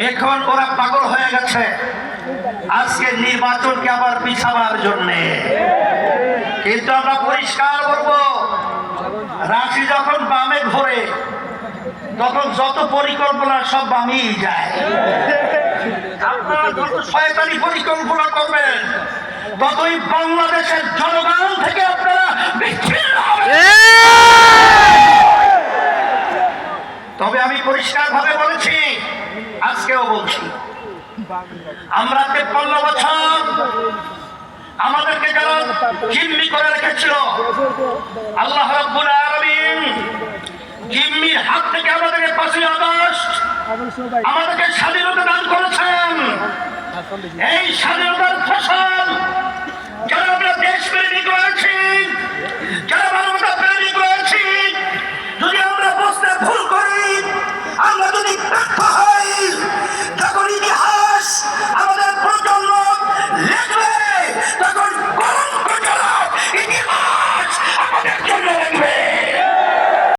এখন ওরা পাগল হয়ে গেছে আজকে নির্বাচনকে আবার পিছাবার জন্য। কিন্তু আমরা পরিষ্কার বলবো, রাশি যখন বামে ঘোরে তখন যত পরিকল্পনা সব বামেই যায়। আপনারা যত শয়তানি পরিকল্পনা করবেন ততই বাংলাদেশের জনগণ থেকে আপনারা বিচ্ছিন্ন হবেন। তবে আমি পরিষ্কার ভাবে বলেছি, আজকেও বলছি, আমরা 53 বছর আমাদেরকে যারা জিম্মি করে রেখেছিল, আল্লাহ রাব্বুল আলামিন জিম্মির হাত থেকে আমাদেরকে 5ই আগস্ট আমাদেরকে স্বাধীনতা দান করেছেন। এই স্বাধীনতার ফসল যারা আমরা দেশ প্রেমিক রয়েছি, যারা মানবতা প্রেমিক রয়েছি, যদি আমরা বুঝতে ভুল করি, আমরা যদি ব্যর্থ হই,